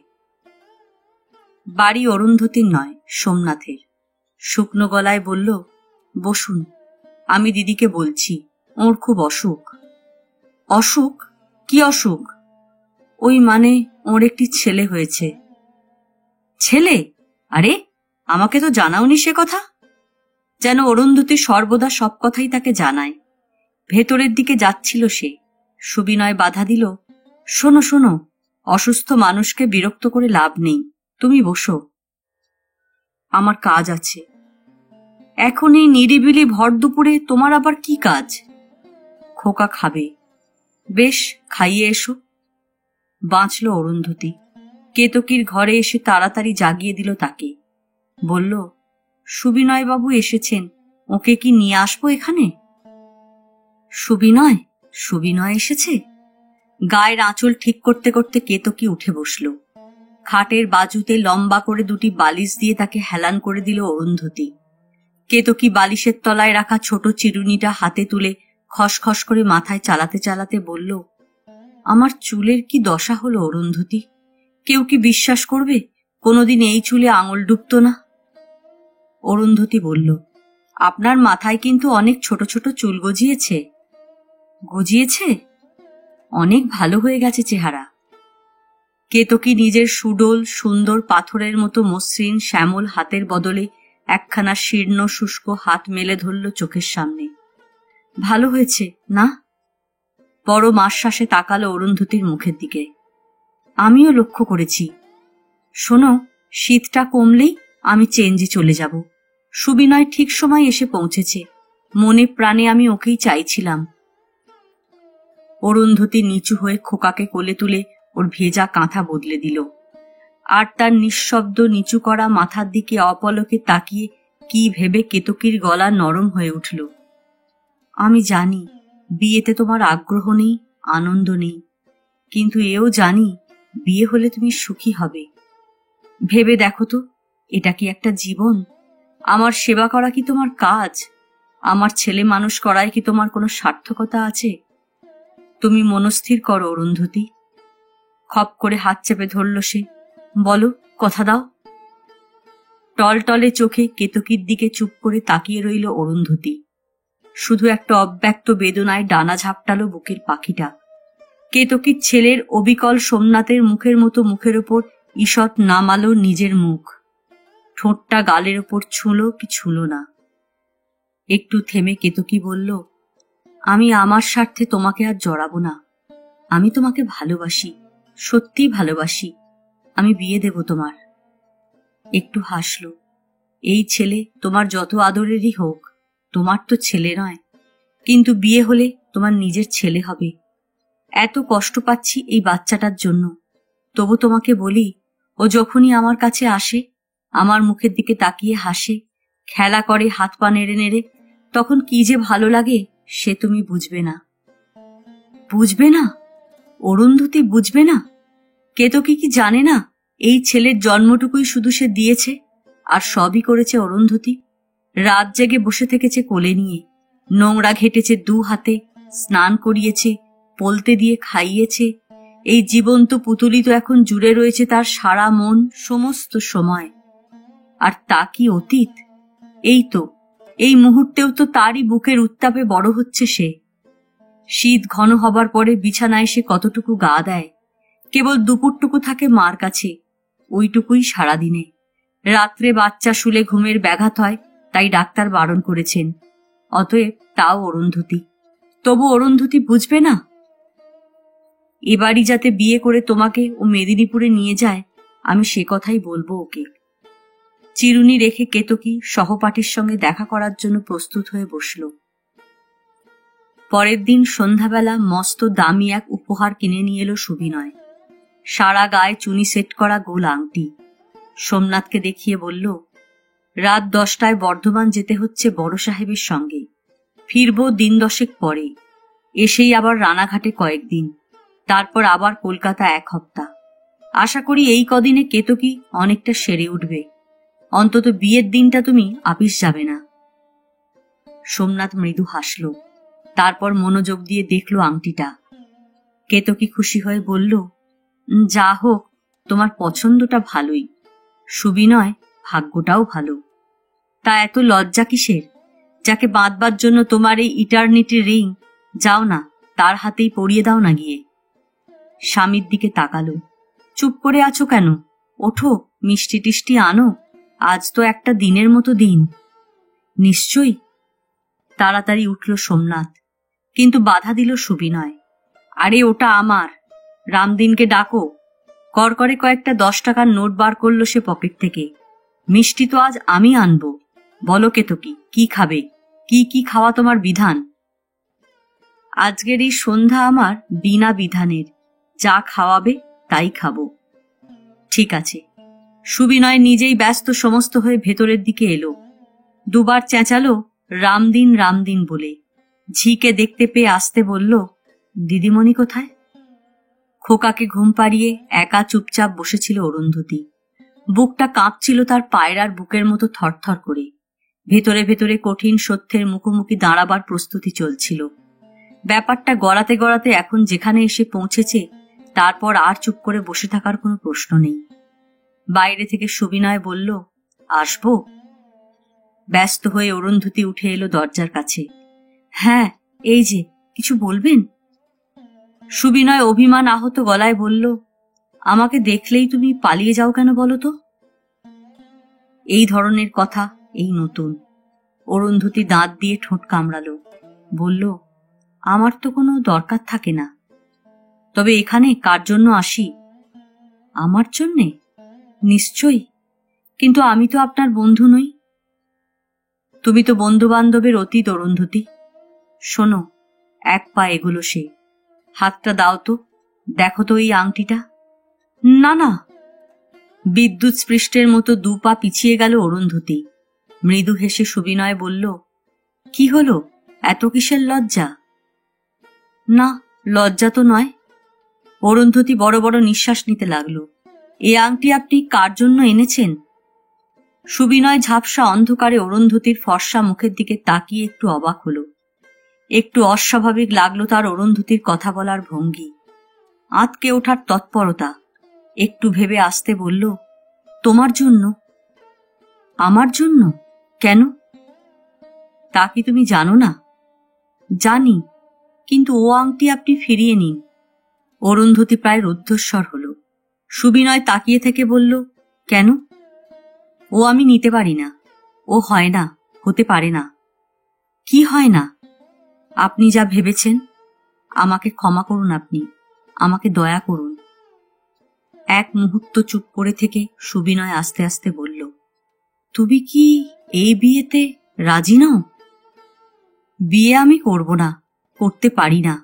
বাড়ি অরুন্ধতীর নয়, সোমনাথের। শুকনো গলায় বলল, বসুন, আমি দিদিকে বলছি, ওর খুব অসুখ। অসুখ? কি অসুখ? ওই মানে ওর একটি ছেলে হয়েছে। ছেলে? আরে, আমাকে তো জানাওনি সে কথা। যেন অরুন্ধতী সর্বদা সব কথাই তাকে জানায়। ভেতরের দিকে যাচ্ছিল সে, সুবিনয় বাধা দিল, শোনো শোনো, অসুস্থ মানুষকে বিরক্ত করে লাভ নেই, তুমি বসো। আমার কাজ আছে। এখন এই নিরিবিলি ভর দুপুরে তোমার আবার কি কাজ? খোকা খাবে। বেশ, খাইয়ে এসো। বাঁচল অরুন্ধতী। কেতকীর ঘরে এসে তাড়াতাড়ি জাগিয়ে দিল তাকে। বলল, সুবিনয়বাবু এসেছেন, ওকে কি নিয়ে আসবো এখানে? সুবিনয়? সুবিনয় এসেছে? গায়ের আঁচল ঠিক করতে করতে কেতকী উঠে বসল। খাটের বাজুতে লম্বা করে দুটি বালিশ দিয়ে তাকে হেলান করে দিল অরুন্ধতী। কেতকী বালিশের তলায় রাখা ছোট চিরুনিটা হাতে তুলে খসখস করে মাথায় চালাতে চালাতে বলল, আমার চুলের কি দশা হলো অরুন্ধতী, কেউ কি বিশ্বাস করবে কোনোদিন এই চুলে আঙুল ডুবত না? অরুন্ধতী বলল, আপনার মাথায় কিন্তু অনেক ছোট ছোট চুল গজিয়েছে। গজিয়েছে? অনেক ভালো হয়ে গেছে চেহারা। কেতকী নিজের সুডোল সুন্দর পাথরের মতো মসৃণ শ্যামল হাতের বদলে একখানা শীর্ণ শুষ্ক হাত মেলে ধরল চোখের সামনে। ভালো হয়েছে না? বড় মাশ্বাসে তাকালো অরুন্ধতীর মুখের দিকে। আমিও লক্ষ্য করেছি। শোনো, শীতটা কমলেই আমি চেঞ্জে চলে যাব। সুবিনয় ঠিক সময় এসে পৌঁছেছে, মনে প্রাণে আমি ওকেই চাইছিলাম। অরুন্ধতী নিচু হয়ে খোকাকে কোলে তুলে ওর ভেজা কাঁথা বদলে দিল, আর তার নিঃশব্দ নিচু করা মাথার দিকে অপলকে তাকিয়ে কি ভেবে কেতকীর গলা নরম হয়ে উঠল। আমি জানি বিয়েতে তোমার আগ্রহ নেই, আনন্দ নেই, কিন্তু এও জানি বিয়ে হলে তুমি সুখী হবে। ভেবে দেখো তো, এটা কি একটা জীবন? আমার সেবা করা কি তোমার কাজ? আমার ছেলে মানুষ করায় কি তোমার কোনো সার্থকতা আছে? তুমি মনস্থির করো অরুন্ধতী। খপ করে হাত চেপে ধরল সে। বলো, কথা দাও। টলটলে চোখে কেতকীর দিকে চুপ করে তাকিয়ে রইল অরুন্ধতী। শুধু একটা অব্যক্ত বেদনায় ডানা ঝাপটালো বুকের পাখিটা। কেতকীর ছেলের অবিকল সোমনাথের মুখের মতো মুখের ওপর ঈষৎ নামালো নিজের মুখ। ঠোঁটটা গালের ওপর ছুঁলো কি ছুঁলো না। একটু থেমে কেতকী বলল, আমি আমার স্বার্থে তোমাকে আর জড়াবো না। আমি তোমাকে ভালোবাসি, সত্যিই ভালোবাসি। আমি বিয়ে দেব তোমার। একটু হাসল। এই ছেলে তোমার যত আদরেরই হোক, তোমার তো ছেলে নয়, কিন্তু বিয়ে হলে তোমার নিজের ছেলে হবে। এত কষ্ট পাচ্ছি এই বাচ্চাটার জন্য, তবু তোমাকে বলি, ও যখনই আমার কাছে আসে, আমার মুখের দিকে তাকিয়ে হাসে, খেলা করে হাত পা নেড়ে নেড়ে, তখন কি যে ভালো লাগে সে তুমি বুঝবে না। বুঝবে না? অরুন্ধতী বুঝবে না? কেতকী কি জানে না এই ছেলের জন্মটুকুই শুধু সে দিয়েছে, আর সবই করেছে অরুন্ধতী। রাত জেগে বসে থেকেছে কোলে নিয়ে, নোংরা ঘেটেছে 2 হাতে, স্নান করিয়েছে, পলতে দিয়ে খাইয়েছে। এই জীবন্ত পুতুলি তো এখন জুড়ে রয়েছে তার সারা মন, সমস্ত সময়। আর তা কি অতীত? এই তো, এই মুহূর্তেও তো তারই বুকের উত্তাপে বড় হচ্ছে সে। শীত ঘন হবার পরে বিছানায় সে কতটুকু গা দেয়, কেবল দুপুরটুকু থাকে মার কাছে, ওইটুকুই সারাদিনে। রাত্রে বাচ্চা শুলে ঘুমের ব্যাঘাত হয়, তাই ডাক্তার বারণ করেছেন। অতএব তাও অরুন্ধতী। তবু অরুন্ধতী বুঝবে না? এবারই যাতে বিয়ে করে তোমাকে ও মেদিনীপুরে নিয়ে যায়, আমি সে কথাই বলবো ওকে। চিরুনি রেখে কেতকী সহপাঠীর সঙ্গে দেখা করার জন্য প্রস্তুত হয়ে বসল। পরের দিন সন্ধ্যাবেলা মস্ত দামি এক উপহার কিনে নিয়ে এলো সুবিনয়। সারা গায়ে চুনি সেট করা গোল আংটি। সোমনাথকে দেখিয়ে বলল, রাত 10টায় বর্ধমান যেতে হচ্ছে বড় সাহেবের সঙ্গে, ফিরব 10 পরে। এসেই আবার রানাঘাটে কয়েকদিন, তারপর আবার কলকাতা 1 সপ্তাহ। আশা করি এই কদিনে কেতকী অনেকটা সেরে উঠবে। অন্তত বিয়ের দিনটা তুমি আপিস যাবে না। সোমনাথ মৃদু হাসল, তারপর মনোযোগ দিয়ে দেখল আংটিটা। কেতকী খুশি হয়ে বলল, যা হোক, তোমার পছন্দটা ভালোই। সুবিনয়, ভাগ্যটাও ভালো। তা এত লজ্জা কিসের? যাকে বাঁধবার জন্য তোমার এই ইটারনিটি রিং, যাও না, তার হাতেই পরিয়ে দাও না গিয়ে। স্বামীর দিকে তাকালো। চুপ করে আছো কেন? ওঠো, মিষ্টি টিষ্টি আনো। আজ তো একটা দিনের মতো দিন। নিশ্চয়ই। তাড়াতাড়ি উঠল সোমনাথ, কিন্তু বাধা দিল সুবিনয়। আরে ওটা আমার, রামদিনকে ডাকো। করে কয়েকটা 10 টাকার নোট বার করল সে পকেট থেকে। মিষ্টি তো আজ আমি আনবো। বলো কেতকী, কি খাবে? কি কি খাওয়া তোমার বিধান? আজকের এই সন্ধ্যা আমার বিনা বিধানের, যা খাওয়াবে তাই খাবো। ঠিক আছে। সুবিনয় নিজেই ব্যস্ত সমস্ত হয়ে ভেতরের দিকে এলো। 2 বার চেঁচালো, রামদিন রামদিন বলে। ঝিকে দেখতে পেয়ে আসতে বলল, দিদিমণি কোথায়? খোকাকে ঘুম পাড়িয়ে একা চুপচাপ বসেছিল অরুন্ধতী। বুকটা কাঁপছিল তার পায়রার বুকের মতো থরথর করে। ভেতরে ভেতরে কঠিন সত্যের মুখোমুখি দাঁড়াবার প্রস্তুতি চলছিল। ব্যাপারটা গড়াতে গড়াতে এখন যেখানে এসে পৌঁছেছে, তারপর আর চুপ করে বসে থাকার কোনো প্রশ্ন নেই। বাইরে থেকে সুবিনয় বলল, আসবো? ব্যস্ত হয়ে অরুন্ধতী উঠে এলো দরজার কাছে। হ্যাঁ, এই যে, কিছু বলবেন? সুবিনয় অভিমান আহত গলায় বলল, আমাকে দেখলেই তুমি পালিয়ে যাও কেন বলো তো? এই ধরনের কথা এই নতুন। অরুন্ধতী দাঁত দিয়ে ঠোঁট কামড়ালো, বলল, আমার তো কোনো দরকার থাকে না। তবে এখানে কার জন্য আসি? আমার জন্যে? নিশ্চয়ই, কিন্তু আমি তো আপনার বন্ধু নই। তুমি তো বন্ধু বান্ধবের অতীত অরুন্ধতী। শোনো, 1 পা এগোলো সে। হাতটা দাও তো, দেখো তো এই আংটিটা। না না। বিদ্যুৎ স্পৃষ্টের মতো 2 পা পিছিয়ে গেল অরুন্ধতী। মৃদু হেসে সুবিনয় বলল, কি হলো, এত কিসের লজ্জা? না, লজ্জা তো নয়। অরুন্ধতী বড় বড় নিঃশ্বাস নিতে লাগলো। এ আংটি আপনি কার জন্য এনেছেন? সুবিনয় ঝাপসা অন্ধকারে অরুন্ধতীর ফর্সা মুখের দিকে তাকিয়ে একটু অবাক হলো। একটু অস্বাভাবিক লাগলো তার অরুন্ধতীর কথা বলার ভঙ্গি, আঁতকে ওঠার তৎপরতা। একটু ভেবে আসতে বলল, তোমার জন্য। আমার জন্য? কেন? তা কি তুমি জানো না? জানি, কিন্তু ও আংটি আপনি ফিরিয়ে নিন। অরুন্ধতী প্রায় রুদ্ধস্বর হল। সুবিনয় তাকিয়ে থেকে বলল, কেন? ও আমি নিতে পারি না। ও হয় না, হতে পারে না। কি হয় না? আপনি যা ভেবেছেন, আমাকে ক্ষমা করুন, আপনি আমাকে দয়া করুন। এক মুহূর্ত চুপ করে থেকে সুবিনয় আস্তে আস্তে বলল, তুমি কি এই বিয়েতে রাজি নও? বিয়ে আমি করব না, করতে পারি না।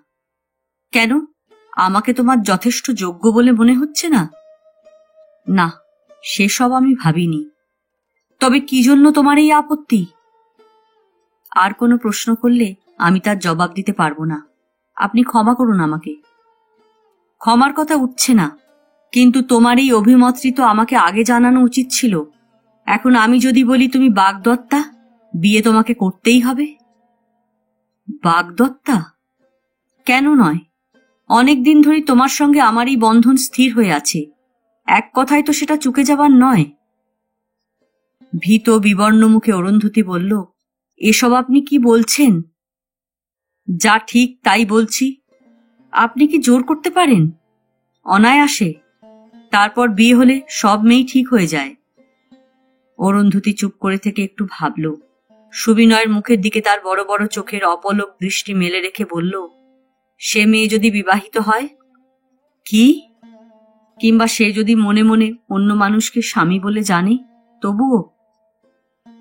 কেন? আমাকে তোমার যথেষ্ট যোগ্য বলে মনে হচ্ছে না? না, সেসব আমি ভাবিনি। তবে কি জন্য তোমার এই আপত্তি? আর কোনো প্রশ্ন করলে আমি তার জবাব দিতে পারবো না। আপনি ক্ষমা করুন আমাকে। ক্ষমার কথা উঠছে না, কিন্তু তোমার এই অভিমতটি তো আমাকে আগে জানানো উচিত ছিল। এখন আমি যদি বলি তুমি বাগদত্তা, বিয়ে তোমাকে করতেই হবে। বাগদত্তা? কেন নয়? অনেক দিন ধরে তোমার সঙ্গে আমার এই বন্ধন স্থির হয়ে আছে। এক কথায় তো সেটা চুকে যাবার নয়। ভীত বিবর্ণ মুখে অরুন্ধতী বলল, এসব আপনি কি বলছেন? যা ঠিক তাই বলছি। আপনি কি জোর করতে পারেন? অনায়াসে। তারপর বিয়ে হলে সব মেয়েই ঠিক হয়ে যায়। অরুন্ধতী চুপ করে থেকে একটু ভাবল। সুবিনয়ের মুখের দিকে তার বড় বড় চোখের অপলক দৃষ্টি মেলে রেখে বলল, সে মেয়ে যদি বিবাহিত হয়? কি? কিংবা সে যদি মনে মনে অন্য মানুষকে স্বামী বলে জানে, তবুও?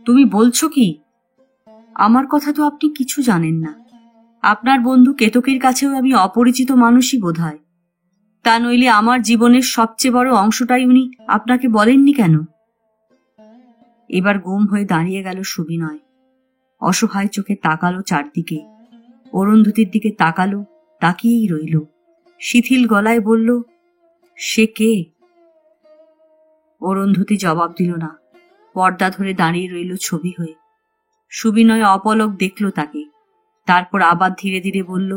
তুমি বলছো কি? আমার কথা তো আপনি কিছু জানেন না। আপনার বন্ধু কেতকীর কাছেও আমি অপরিচিত মানুষই বোধহয়। তা নইলে আমার জীবনের সবচেয়ে বড় অংশটাই উনি আপনাকে বলেননি কেন? এবার গুম হয়ে দাঁড়িয়ে গেল সুবিনয়। অসহায় চোখে তাকালো চারদিকে। অরুন্ধতীর দিকে তাকালো, তাকিয়েই রইল। শিথিল গলায় বলল, সে কে? অরুন্ধতী জবাব দিল না। পর্দা ধরে দাঁড়িয়ে রইল ছবি হয়ে। সুবিনয় অপলক দেখল তাকে। তারপর আবার ধীরে ধীরে বলল,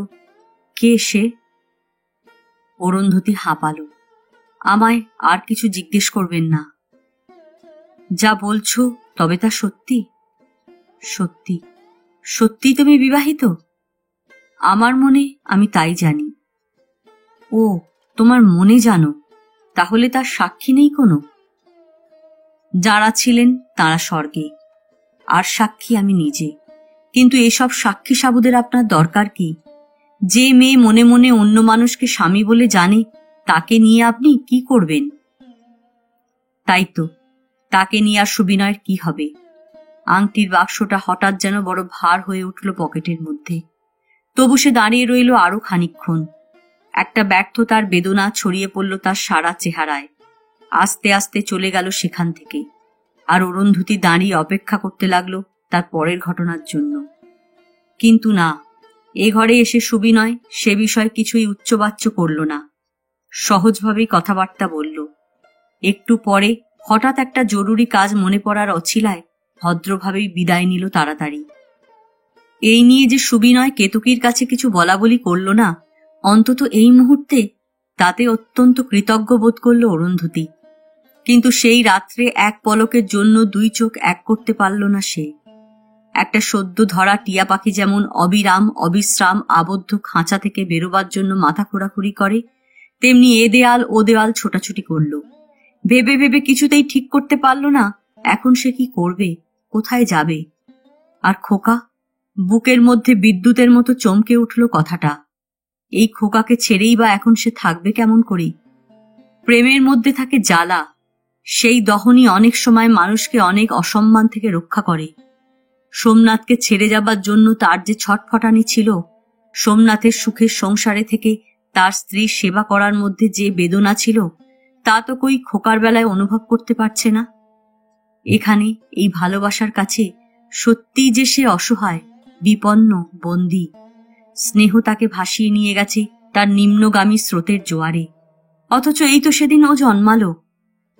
কে সে? অরুন্ধতী হাঁপালো। আমায় আর কিছু জিজ্ঞেস করবেন না। যা বলছো তবে তা সত্যি? সত্যি। সত্যি তুমি বিবাহিত? আমার মনে আমি তাই জানি। ও, তোমার মনে জানো? তাহলে তার সাক্ষী নেই কোনো? যারা ছিলেন তারা স্বর্গে, আর সাক্ষী আমি নিজে। কিন্তু এসব সাক্ষী সাবুদের আপনার দরকার কি? যে মেয়ে মনে মনে অন্য মানুষকে স্বামী বলে জানে, তাকে নিয়ে আপনি কি করবেন? তাই তো, তাকে নিয়ে আর সুবিনয়ের কি হবে? আংটির বাক্সটা হঠাৎ যেন বড় ভার হয়ে উঠল পকেটের মধ্যে। তবু সে দাঁড়িয়ে রইল আরো খানিকক্ষণ। একটা ব্যর্থতার বেদনা ছড়িয়ে পড়ল তার সারা চেহারায়। আস্তে আস্তে চলে গেল সেখান থেকে। আর অরুন্ধতী দাঁড়িয়ে অপেক্ষা করতে লাগলো তার পরের ঘটনার জন্য। কিন্তু না, এ ঘরে এসে সুবিনয় সে বিষয়ে কিছুই উচ্চবাচ্য করল না। সহজভাবেই কথাবার্তা বলল। একটু পরে হঠাৎ একটা জরুরি কাজ মনে পড়ার অছিলায় ভদ্রভাবেই বিদায় নিল তাড়াতাড়ি। এই নিয়ে যে সুবিনয় কেতকীর কাছে কিছু বলাবলি করল না, অন্তত এই মুহূর্তে, তাতে অত্যন্ত কৃতজ্ঞ বোধ করল অরুন্ধতী। কিন্তু সেই রাত্রে এক পলকের জন্য দুই চোখ এক করতে পারল না সে। একটা সদ্য ধরা টিয়া পাখি যেমন অবিরাম অবিশ্রাম আবদ্ধ খাঁচা থেকে বেরোবার জন্য মাথা খোঁড়াখুড়ি করে, তেমনি এ দেয়াল ও দেওয়াল ছোটাছুটি করল। ভেবে ভেবে কিছুতেই ঠিক করতে পারল না এখন সে কি করবে, কোথায় যাবে। আর খোকা? বুকের মধ্যে বিদ্যুতের মতো চমকে উঠল কথাটা। এই খোকাকে ছেড়েই বা এখন সে থাকবে কেমন করে? প্রেমের মধ্যে থাকে জ্বালা, সেই দহনই অনেক সময় মানুষকে অনেক অসম্মান থেকে রক্ষা করে। সোমনাথকে ছেড়ে যাবার জন্য তার যে ছটফটানি ছিল, সোমনাথের সুখের সংসারে থেকে তার স্ত্রীর সেবা করার মধ্যে যে বেদনা ছিল, তা তো কই খোকার বেলায় অনুভব করতে পারছে না। এখানে এই ভালোবাসার কাছে সত্যিই যে সে অসহায়, বিপন্ন, বন্দী। স্নেহ তাকে ভাসিয়ে নিয়ে গেছে তার নিম্নগামী স্রোতের জোয়ারে। অথচ এই তো সেদিন ও জন্মালো।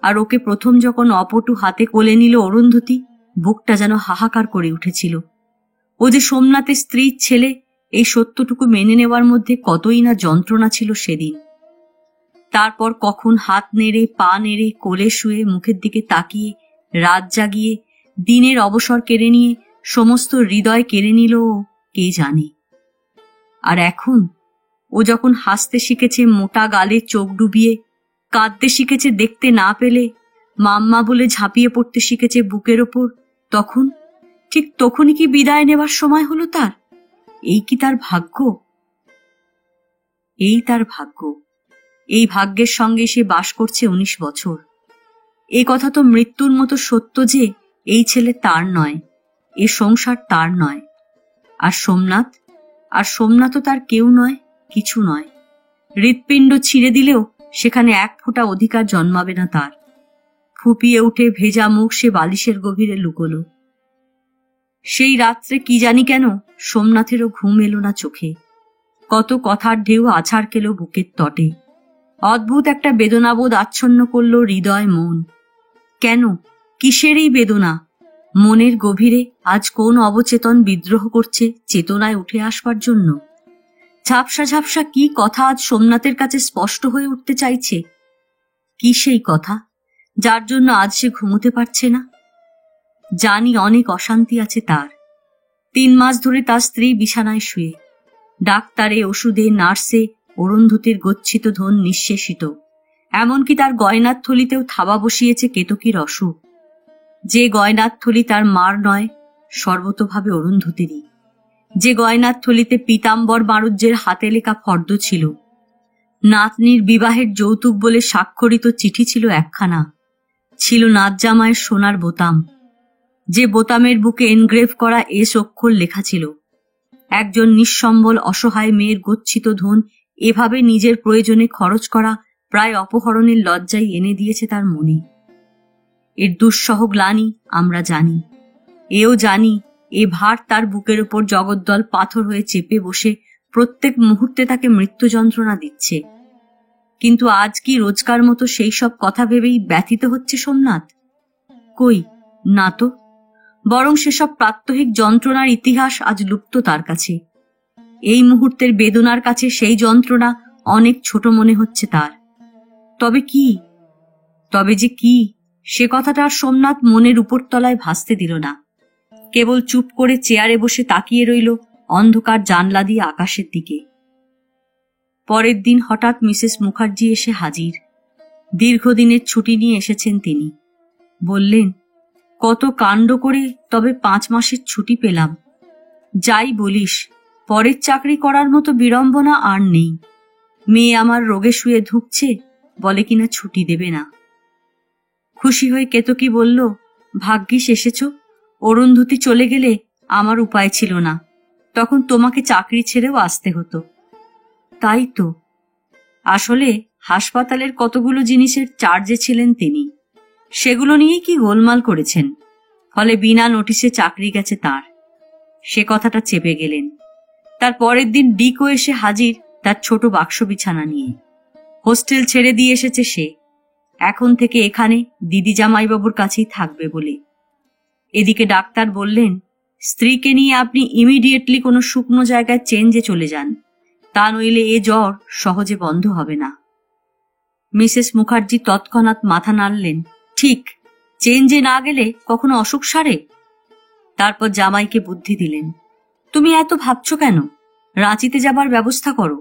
আর ওকে প্রথম যখন অপটু হাতে কোলে নিল অরুন্ধতী, বুকটা যেন হাহাকার করে উঠেছিল। ও যে সোমনাথের স্ত্রীর ছেলে, এই সত্যটুকু মেনে নেওয়ার মধ্যে কতই না যন্ত্রণা ছিল সেদিন। তারপর কখন হাত নেড়ে পা নেড়ে কোলে শুয়ে মুখের দিকে তাকিয়ে রাত জাগিয়ে দিনের অবসর কেড়ে নিয়ে সমস্ত হৃদয় কেড়ে নিল কে জানে। আর এখন ও যখন হাসতে শিখেছে মোটা গালে চোখ ডুবিয়ে, কাঁদতে শিখেছে দেখতে না পেলে, মাম্মা বলে ঝাঁপিয়ে পড়তে শিখেছে বুকের ওপর, তখন ঠিক তখনই কি বিদায় নেবার সময় হলো তার? এই কি তার ভাগ্য? এই তার ভাগ্য। এই ভাগ্যের সঙ্গে সে বাস করছে 19 বছর। এই কথা তো মৃত্যুর মতো সত্য যে এই ছেলে তার নয়, এ সংসার তার নয়। আর সোমনাথও তার কেউ নয়, কিছু নয়। হৃৎপিণ্ড ছিঁড়ে দিলেও সেখানে এক ফোঁটা অধিকার জন্মাবে না তার। ফুপিয়ে উঠে ভেজা মুখ সে বালিশের গভীরে লুকোলো। সেই রাত্রে কি জানি কেন সোমনাথেরও ঘুম এলো না চোখে। কত কথার ঢেউ আছাড় খেল বুকের তটে। অদ্ভুত একটা বেদনাবোধ আচ্ছন্ন করল হৃদয় মন। কেন, কিসের এই বেদনা? মনের গভীরে আজ কোন অবচেতন বিদ্রোহ করছে চেতনায় উঠে আসবার জন্য? ঝাপসা ঝাপসা কি কথা আজ সোমনাথের কাছে স্পষ্ট হয়ে উঠতে চাইছে? কি সেই কথা যার জন্য আজ সে ঘুমোতে পারছে না? জানি অনেক অশান্তি আছে তার। 3 মাস ধরে তার স্ত্রী বিছানায় শুয়ে। ডাক্তারে, ওষুধে, নার্সে অরুন্ধতির গচ্ছিত ধন নিঃশেষিত। এমনকি তার গয়নার থলিতেও থাবা বসিয়েছে কেতকীর অসুখ। যে গয়নার থলি তার মার নয়, সর্বতোভাবে অরুন্ধতিরই। যে গয়নার থলিতে পীতাম্বর বাণুজ্যের হাতে লেখা ফর্দ ছিল। নাতনির বিবাহের যৌতুক বলে স্বাক্ষরিত চিঠি ছিল একখানা। ছিল নাত জামাইয়ের সোনার বোতাম, যে বোতামের বুকে এনগ্রেভ করা এস অক্ষর লেখা ছিল। একজন নিঃসম্বল অসহায় মেয়ের গচ্ছিত ধন এভাবে নিজের প্রয়োজনে খরচ করা প্রায় অপহরণের লজ্জাই এনে দিয়েছে তার মনে। এর দুঃসহ গ্লানি আমরা জানি। এও জানি এ ভার তার বুকের ওপর জগদ্দল পাথর হয়ে চেপে বসে প্রত্যেক মুহূর্তে তাকে মৃত্যু যন্ত্রণা দিচ্ছে। কিন্তু আজ কি রোজকার মতো সেই সব কথা ভেবেই ব্যথিত হচ্ছে সোমনাথ? কই না তো, বরং সেসব প্রাত্যহিক যন্ত্রণার ইতিহাস আজ লুপ্ত তার কাছে। এই মুহূর্তের বেদনার কাছে সেই যন্ত্রণা অনেক ছোট মনে হচ্ছে তার। তবে যে কি সে কথাটা আর সোমনাথ মনের উপরতলায় ভাসতে দিল না। কেবল চুপ করে চেয়ারে বসে তাকিয়ে রইল অন্ধকার জানলা দিয়ে আকাশের দিকে। পরের দিন হঠাৎ মিসেস মুখার্জি এসে হাজির। দীর্ঘদিনের ছুটি নিয়ে এসেছেন তিনি। বললেন, কত কাণ্ড করে তবে 5 মাসের ছুটি পেলাম। যাই বলিস, পরের চাকরি করার মতো বিড়ম্বনা আর নেই। মেয়ে আমার রোগে শুয়ে ধুঁকছে, বলে কিনা ছুটি দেবে না। খুশি হয়ে কেতকী বলল, ভাগ্যিস এসেছ। অরুন্ধতী চলে গেলে আমার উপায় ছিল না, তখন তোমাকে চাকরি ছেড়েও আসতে হতো। তাই তো, আসলে হাসপাতালের কতগুলো জিনিসের চার্জে ছিলেন তিনি, সেগুলো নিয়েই কি গোলমাল করেছেন। ফলে বিনা নোটিশে চাকরি গেছে তার। সে কথাটা চেপে গেলেন। তার পরের দিন ডিকো এসে হাজির তার ছোট বাক্স বিছানা নিয়ে। হোস্টেল ছেড়ে দিয়ে এসেছে সে, এখন থেকে এখানে দিদি জামাইবাবুর কাছেই থাকবে বলে। এদিকে ডাক্তার বললেন, স্ত্রীকে নিয়ে আপনি ইমিডিয়েটলি কোনো শুকনো জায়গায় চেঞ্জে চলে যান, তা নইলে এ জ্বর সহজে বন্ধ হবে না। মিসেস মুখার্জি তৎক্ষণাৎ মাথা নাড়লেন, ঠিক, চেঞ্জে না গেলে কখনো অসুখ সারে? তারপর জামাইকে বুদ্ধি দিলেন, তুমি এত ভাবছো কেন? রাঁচিতে যাবার ব্যবস্থা করো,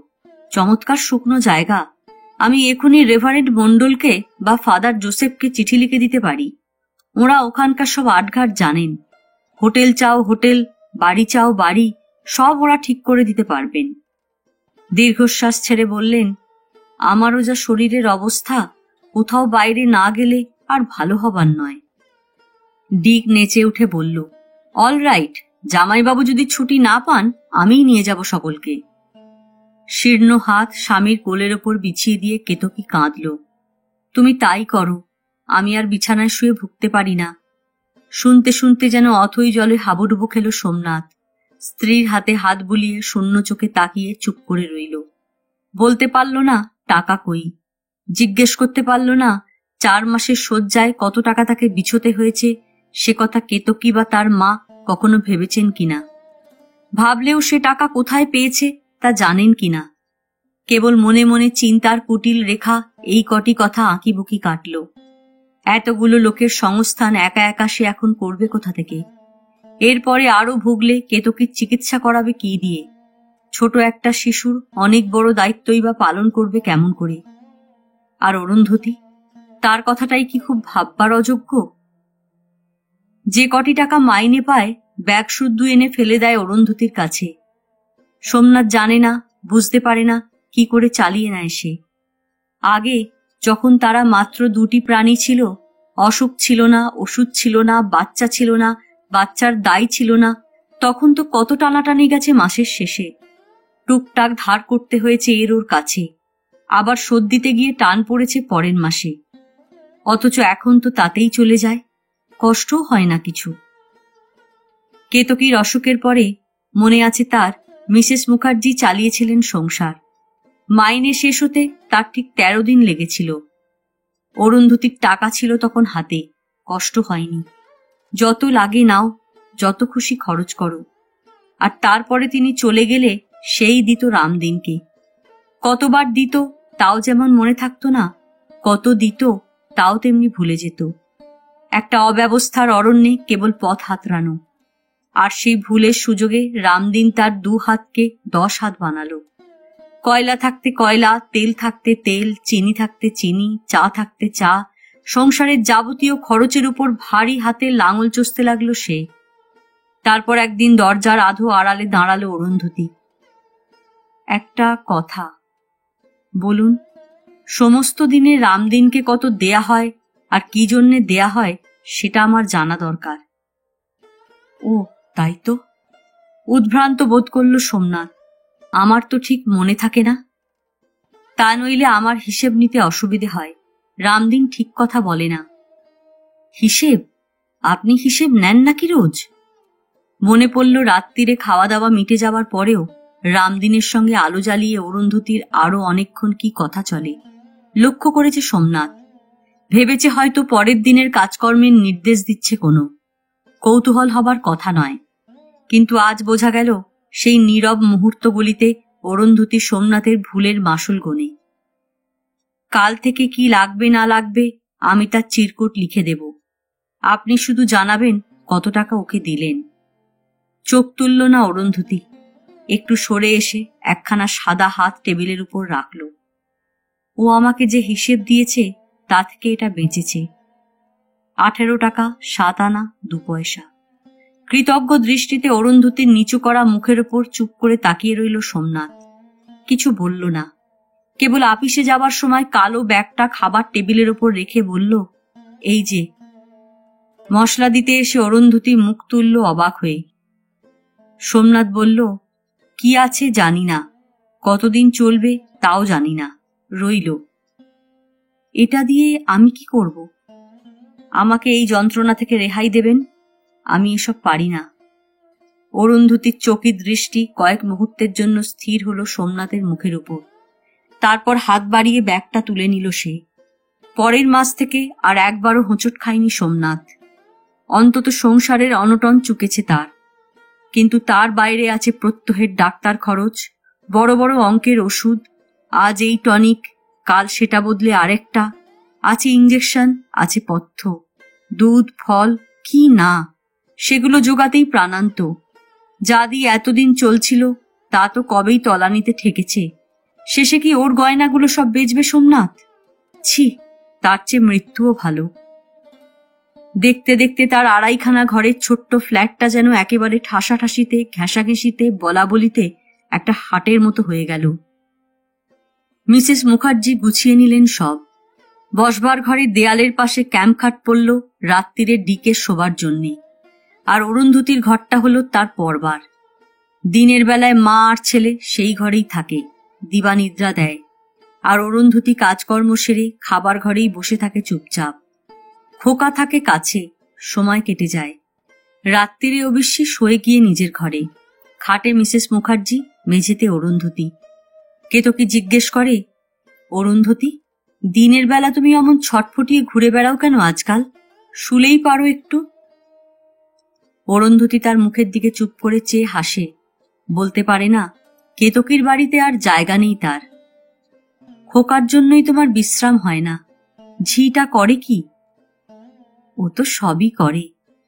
চমৎকার শুকনো জায়গা। আমি এখনই রেভারেন্ড মন্ডলকে বা ফাদার জোসেফকে চিঠি লিখে দিতে পারি। ওরা ওখানকার সব আটঘাট জানেন। হোটেল চাও হোটেল, বাড়ি চাও বাড়ি, সব ওরা ঠিক করে দিতে পারবেন। দীর্ঘশ্বাস ছেড়ে বললেন, আমারও যা শরীরের অবস্থা, কোথাও বাইরে না গেলে আর ভালো হবার নয়। ডিক নেচে উঠে বলল, অল রাইট, জামাইবাবু যদি ছুটি না পান আমিই নিয়ে যাব সকলকে। শীর্ণ হাত স্বামীর কোলের ওপর বিছিয়ে দিয়ে কেতকী কাঁদল। তুমি তাই করো, আমি আর বিছানায় শুয়ে ভুগতে পারি না। শুনতে শুনতে যেন অথই জলে হাবুডুবু খেল সোমনাথ। স্ত্রীর হাতে হাত বুলিয়ে শূন্য চোখে তাকিয়ে চুপ করে রইল। বলতে পারল না টাকা কই, জিজ্ঞেস করতে পারল না 4 মাসের শয্যায় কত টাকা তাকে বিছোতে হয়েছে, সে কথা কেতকী বা তার মা কখনো ভেবেছেন কিনা। ভাবলেও সে টাকা কোথায় পেয়েছে তা জানেন কিনা। কেবল মনে মনে চিন্তার কুটিল রেখা এই কটি কথা আঁকিবুকি কাটল। এতগুলো লোকের সংস্থান একা একা সে এখন করবে কোথা থেকে? এরপরে আরো ভুগলে কেতকীর চিকিৎসা করাবে কি দিয়ে? ছোট একটা শিশুর অনেক বড় দায়িত্বই বা পালন করবে কেমন করে? আর অরুন্ধতী, তার কথাটাই কি খুব ভাববার অযোগ্য? যে কটি টাকা মাইনে পায় ব্যাগ শুদ্ধ এনে ফেলে দেয় অরুন্ধতির কাছে। সোমনাথ জানে না, বুঝতে পারে না কি করে চালিয়ে নেয় সে। আগে যখন তারা মাত্র 2টি প্রাণী ছিল, অসুখ ছিল না, ওষুধ ছিল না, বাচ্চা ছিল না, বাচ্চার দায় ছিল না, তখন তো কত টানাটানি গেছে মাসের শেষে। টুকটাক ধার করতে হয়েছে এর ওর কাছে, আবার শোধ দিতে গিয়ে টান পড়েছে পরের মাসে। অথচ এখন তো তাতেই চলে যায়, কষ্টও হয় না কিছু। কেতকীর অসুখের পরে মনে আছে তার মিসেস মুখার্জি চালিয়েছিলেন সংসার। মাইনে শেষ হতে তার ঠিক 13 দিন লেগেছিল। অরুন্ধতির টাকা ছিল তখন হাতে, কষ্ট হয়নি। যত লাগে নাও, যত খুশি খরচ করো। আর তারপরে তিনি চলে গেলে সেই দিত রামদিনকে। কতবার দিত তাও যেমন মনে থাকতো না, কত দিত তাও তেমনি ভুলে যেত। একটা অব্যবস্থার অরণ্যে কেবল পথ হাতড়ানো। আর সেই ভুলের সুযোগে রামদিন তার 2 হাতকে 10 হাত বানালো। কয়লা থাকতে কয়লা, তেল থাকতে তেল, চিনি থাকতে চিনি, চা থাকতে চা, সংসারের যাবতীয় খরচের উপর ভারী হাতে লাঙল চষতে লাগলো সে। তারপর একদিন দরজার আধো আড়ালে দাঁড়ালো অরুন্ধতী। একটা কথা বলুন, সমস্ত দিনে রামদিনকে কত দেয়া হয় আর কি জন্যে দেয়া হয় সেটা আমার জানা দরকার। ও তাই তো, উদ্ভ্রান্ত বোধ করল সোমনাথ। আমার তো ঠিক মনে থাকে না। তা নইলে আমার হিসেব নিতে অসুবিধে হয়। রামদিন ঠিক কথা বলে না। হিসেব? আপনি হিসেব নেন নাকি রোজ? মনে পড়ল রাত্রিরে খাওয়া দাওয়া মিটে যাবার পরেও রামদিনের সঙ্গে আলো জ্বালিয়ে অরুন্ধতির আরো অনেকক্ষণ কি কথা চলে। লক্ষ্য করেছে সোমনাথ। ভেবেছে হয়তো পরের দিনের কাজকর্মের নির্দেশ দিচ্ছে কোনো। কৌতূহল হবার কথা নয়, কিন্তু আজ বোঝা গেল সেই নীরব মুহূর্তগুলিতে অরুন্ধতী সোমনাথের ভুলের মাসুল গোনে। কাল থেকে কি লাগবে না লাগবে আমি তার চিরকুট লিখে দেব। আপনি শুধু জানাবেন কত টাকা ওকে দিলেন। চোখ তুলল না অরুন্ধতী। একটু সরে এসে একখানা সাদা হাত টেবিলের উপর রাখল। ও আমাকে যে হিসেব দিয়েছে তা থেকে এটা বেঁচেছে। 18 টাকা 7 আনা 2 পয়সা। কৃতজ্ঞ দৃষ্টিতে অরুন্ধতির নিচু করা মুখের ওপর চুপ করে তাকিয়ে রইল সোমনাথ। কিছু বলল না, কেবল আপিসে যাবার সময় কালো ব্যাগটা খাবার টেবিলের ওপর রেখে বলল, এই যে। মশলা দিতে এসে অরুন্ধতী মুখ তুলল অবাক হয়ে। সোমনাথ বলল, কি আছে জানি না, কতদিন চলবে তাও জানি না, রইল। এটা দিয়ে আমি কি করব? আমাকে এই যন্ত্রণা থেকে রেহাই দেবেন? আমি এসব পারি না। অরুন্ধতির চকিত দৃষ্টি কয়েক মুহূর্তের জন্য স্থির হলো সোমনাথের মুখের উপর। তারপর হাত বাড়িয়ে ব্যাগটা তুলে নিল সে। পরের মাস থেকে আর একবারও হোঁচট খায়নি সোমনাথ। অন্তত সংসারের অনটন চুকেছে তার। কিন্তু তার বাইরে আছে প্রত্যহের ডাক্তার খরচ, বড় বড় অঙ্কের ওষুধ, আজ এই টনিক, কাল সেটা বদলে আরেকটা, আছে ইঞ্জেকশন, আছে পথ্য, দুধ, ফল, কি না, সেগুলো জোগাতেই প্রাণান্ত। যা দিয়ে এতদিন চলছিল তা তো কবেই তলানিতে ঠেকেছে। শেষে কি ওর গয়নাগুলো সব বেচবে সোমনাথ? ছি, তার চেয়ে মৃত্যুও ভালো। দেখতে দেখতে তার 2.5খানা ঘরের ছোট্ট ফ্ল্যাটটা যেন একেবারে ঠাসাঠাসিতে, ঘেঁষাঘেঁষিতে, বলা বলিতে একটা হাটের মতো হয়ে গেল। মিসেস মুখার্জি গুছিয়ে নিলেন সব। বসবার ঘরে দেয়ালের পাশে ক্যাম্প খাট পড়ল রাত্রিরে ডিকে শোবার জন্যে। আর অরুন্ধতির ঘরটা হলো তার পরবার। দিনের বেলায় মা আর ছেলে সেই ঘরেই থাকে, দিবানিদ্রা দেয়। আর অরুন্ধতী কাজকর্ম সেরে খাবার ঘরেই বসে থাকে চুপচাপ। খোকা থাকে কাছে, সময় কেটে যায়। রাত্রিরে অবশ্যই শোয়ে গিয়ে নিজের ঘরে। খাটে মিসেস মুখার্জি, মেঝেতে অরুন্ধতী। কেতকী জিজ্ঞেস করে, অরুন্ধতী, দিনের বেলা তুমি অমন ছটফটিয়ে ঘুরে বেড়াও কেন আজকাল? শুলেই পারো একটু। অরুন্ধতী তার মুখের দিকে চুপ করে চেয়ে হাসে। বলতে পারে না, কেতকীর বাড়িতে আর জায়গা নেই তার। খোকার জন্যই তোমার বিশ্রাম হয় না। ঝিটা করে কি? ও তো সবই করে,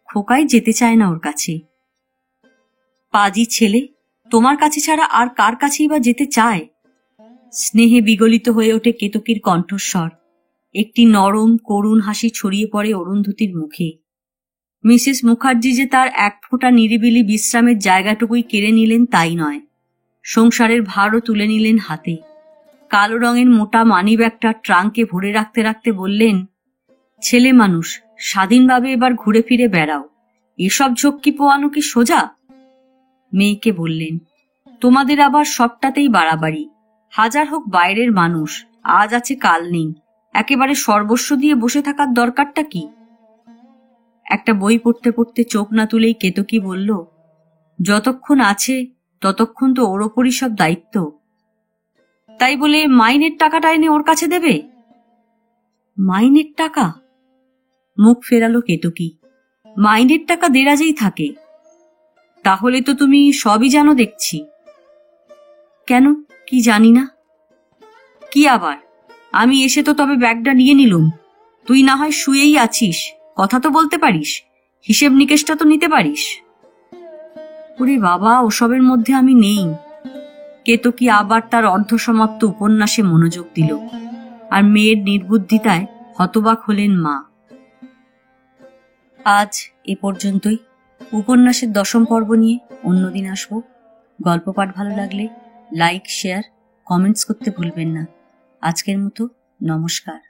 খোকাই যেতে চায় না ওর কাছে। পাজি ছেলে, তোমার কাছে ছাড়া আর কার কাছেই বা যেতে চায়? স্নেহে বিগলিত হয়ে ওঠে কেতকীর কণ্ঠস্বর। একটি নরম করুণ হাসি ছড়িয়ে পড়ে অরুন্ধতির মুখে। মিসেস মুখার্জি যে তার এক ফোঁটা নিরিবিলি বিশ্রামের জায়গাটুকুই কেড়ে নিলেন তাই নয়, সংসারের ভারও তুলে নিলেন হাতে। কালো রঙের মোটা মানিব্যাগটা ট্রাঙ্কে ভরে রাখতে রাখতে বললেন, ছেলে মানুষ, স্বাধীনভাবে এবার ঘুরে ফিরে বেড়াও, এসব ঝক্কি পোয়ানো কি সোজা? মেয়েকে বললেন, তোমাদের আবার সবটাতেই বাড়াবাড়ি। হাজার হোক বাইরের মানুষ, আজ আছে কাল নেই, একেবারে সর্বস্ব দিয়ে বসে থাকার দরকারটা কি? একটা বই পড়তে পড়তে চোখ না তুলেই কেতকী বলল, যতক্ষণ আছে ততক্ষণ তো ওর ওপরই সব দায়িত্ব। তাই বলে মাইনের টাকাটা এনে ওর কাছে দেবে? মাইনের টাকা? মুখ ফেরালো কেতকী। মাইনের টাকা দেরাজেই থাকে। তাহলে তো তুমি সবই জানো দেখছি। কেন, কি জানি না? কি আবার, আমি এসে তো তবে ব্যাগটা নিয়ে নিলুম, তুই না হয় শুয়েই আছিস, কথা তো বলতে পারিস, হিসেব নিকেশটা তো নিতে পারিস। ওরে বাবা, ওসবের মধ্যে আমি নেই। কেতকী আবার তার অর্ধসমাপ্ত উপন্যাসে মনোযোগ দিল, আর মেয়ের নির্বুদ্ধিতায় হতবাক হলেন মা। আজ এ পর্যন্তই। উপন্যাসের 10ম পর্ব নিয়ে অন্যদিন আসবো। গল্প পাঠ ভালো লাগলে লাইক, শেয়ার, কমেন্টস করতে ভুলবেন না। আজকের মতো নমস্কার।